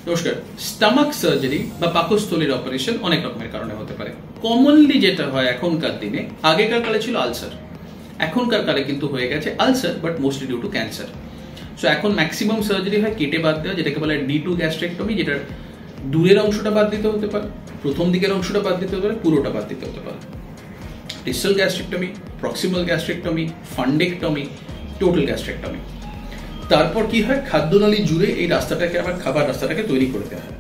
নমস্কার। Stomach surgery বা পাকস্থলীর অপারেশন অনেক রকমের কারণে হতে পারে। কমনলি যেটা হয় এখনকার দিনে, আগেকার কালে ছিল আলসার, এখনকার কালে কিন্তু হয়ে গেছে ulcer but mostly due to cancer. So এখন ম্যাক্সিমাম সার্জারি হয় কেটে বাদ দেওয়া, যেটাকে বলে D2 গ্যাস্ট্রেক্টমি, যেটার দূরের অংশটা বাদ দিতে হতে পারে, প্রথম দিকের অংশটা বাদ দিতে হতে পারে, পুরোটা বাদ দিতে হতে পারে। Distal gastrectomy, proximal gastrectomy, fundectomy, total gastrectomy. তারপর কি হয়, খাদ্যনালী জুড়ে এই রাস্তাটাকে আবার খাবার রাস্তাটাকে তৈরি করে দেওয়া হয়।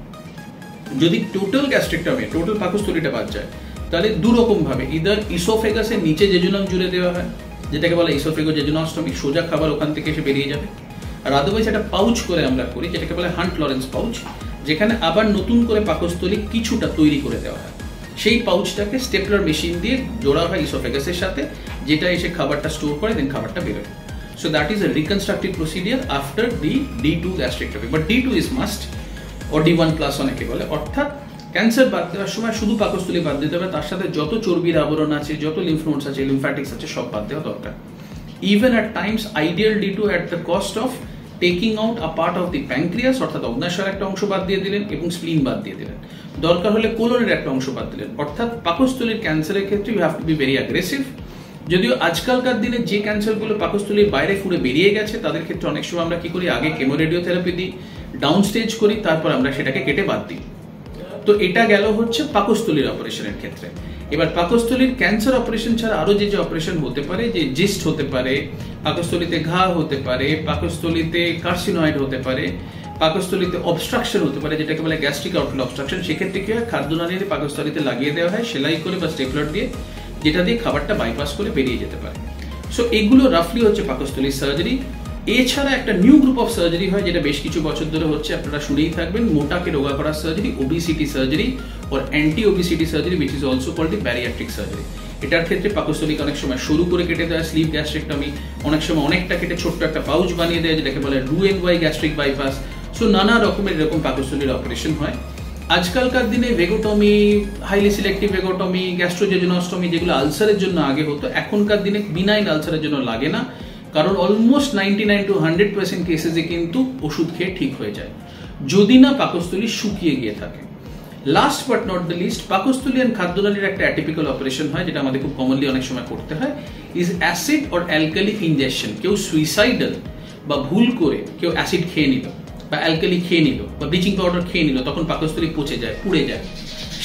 যদি টোটাল গ্যাস্ট্রেক্টমি, টোটাল পাকস্থলীটা বাদ যায়, তাহলে দুরকম ভাবে, ইদার ইসোফেগাসের নিচে জেজুনাম জুড়ে দেওয়া হয়, যেটাকে বলে ইসোফেগো জেজুনাস্টমি, সোজা খাবার ওখান থেকে এসে বেরিয়ে যাবে। আর আদারওয়াইজ একটা পাউচ করে আমরা করি, যেটাকে বলে হান্ট লরেন্স পাউচ, যেখানে আবার নতুন করে পাকস্থলী কিছুটা তৈরি করে দেওয়া হয়। সেই পাউচটাকে স্টেপলার মেশিন দিয়ে জোড়া হয় ইসোফেগাসের সাথে, যেটা এসে খাবারটা স্টোর করে, দেন খাবারটা বেরোয়। So that is a reconstructive procedure after the D2 gastrectomy, but D2 is must, or D1 plus অনেকে বলে। অর্থাৎ ক্যান্সার বাদ দেওয়ার সময় শুধু পাকস্থলী বাদ দিতে হবে, তার সাথে যত চর্বির আবরণ আছে, যত লিম্ফ নোডস আছে, লিম্ফ্যাটিক্স আছে, সব বাদ দেওয়া দরকার। Even at times ideal D2 at the cost of taking out a part of the pancreas, অর্থাৎ অগ্ন্যাশয়ের একটা অংশ বাদ দিয়ে দিলেন এবং স্প্লিন বাদ দিয়ে দিলেন, দরকার হলে কোলনের একটা অংশ বাদ দিলেন। অর্থাৎ পাকস্থলীর ক্যান্সারের ক্ষেত্রে you have to be very aggressive. যদিও আজকালকার দিনে যে ক্যান্সারগুলো পাকস্থলীর বাইরে ফুড়ে বেরিয়ে গেছে, তাদের ক্ষেত্রে অনেক সময় আমরা কি করি, আগে কেমোরেডিওথেরাপি দিই, ডাউন স্টেজ করি, তারপর আমরা সেটাকে কেটে বাদ দিই। তো এটা গেল হচ্ছে পাকস্থলীর অপারেশনের ক্ষেত্রে। এবার পাকস্থলীর ক্যান্সার অপারেশন ছাড়া আরো যে অপারেশন হতে পারে, যে জিস্ট হতে পারে, পাকস্থলীতে ঘা হতে পারে, পাকস্থলীতে কার্সিনয়েড হতে পারে, পাকস্থলীতে অবস্ট্রাকশন হতে পারে, যেটাকে বলে গ্যাস্ট্রিক আউটলেট অবস্ট্রাকশন। সেক্ষেত্রে কি হয়, খাদ্যনালীতে পাকস্থলীতে লাগিয়ে দেওয়া হয় সেলাই করে বা স্টেপলার দিয়ে, যেটা দিয়ে খাবারটা বাইপাস করে বেরিয়ে যেতে পারে। সো এগুলো রাফলি হচ্ছে পাকস্থলীর সার্জারি। এছাড়া একটা নিউ গ্রুপ অফ সার্জারি হয়, যেটা বেশ কিছু বছর ধরে হচ্ছে, আপনারা শুনেই থাকবেন, মোটাকে রোগা করার surgery, obesity surgery or anti-obesity surgery, which is also called the bariatric surgery. এটার ক্ষেত্রে পাকস্থলীকে অনেক সময় সরু করে কেটে দেওয়া, স্লিভ গ্যাস্ট্রেক্টমি, অনেক সময় অনেকটা কেটে ছোট্ট একটা পাউচ বানিয়ে দেওয়া, যেটাকে বলে Roux-en-Y গ্যাস্ট্রিক বাইপাস। সো নানা রকমের এরকম পাকস্থলীর অপারেশন হয়। আজকালকার দিনে ভেগোটমি, হাইলি সিলেক্টিভ ভেগোটমি, গ্যাস্ট্রোজেজুনস্টমি, যেগুলো আলসারের জন্য আগে হতো, এখনকার দিনে বিনাইন আলসারের জন্য লাগে না, কারণ অলমোস্ট 99 to 100% কেসেসে কিন্তু ওষুধ খেয়ে ঠিক হয়ে যায়, যদি না পাকস্থলী শুকিয়ে গিয়ে থাকে। Last but not the least, পাকস্থলী এন্ড খাদ্যনালীর একটা অ্যাটিপিক্যাল অপারেশন হয়, যেটা আমাদের খুব কমনলি অনেক সময় করতে হয়, is acid or alkali injection. কেউ সুইসাইডাল বা ভুল করে কেউ অ্যাসিড খেয়ে নিল বা অ্যালকালি খেয়ে নিল বা ব্লিচিং পাউডার খেয়ে নিল, তখন পাকস্থলী পচে যায়, পুড়ে যায়।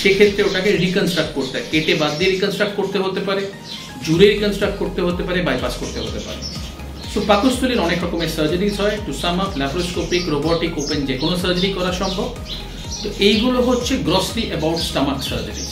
সেক্ষেত্রে ওটাকে রিকনস্ট্রাক্ট করতে হয়, কেটে বাদ দিয়ে রিকনস্ট্রাক্ট করতে হতে পারে, জুড়ে রিকনস্ট্রাক্ট করতে হতে পারে, বাইপাস করতে হতে পারে। সো পাকস্থলীর অনেক রকমের সার্জারিজ হয়। To sum up, laparoscopic, robotic, open, যে কোনো সার্জারি করা সম্ভব। তো এইগুলো হচ্ছে গ্রসলি অ্যাবাউট স্টামাক সার্জারিজ।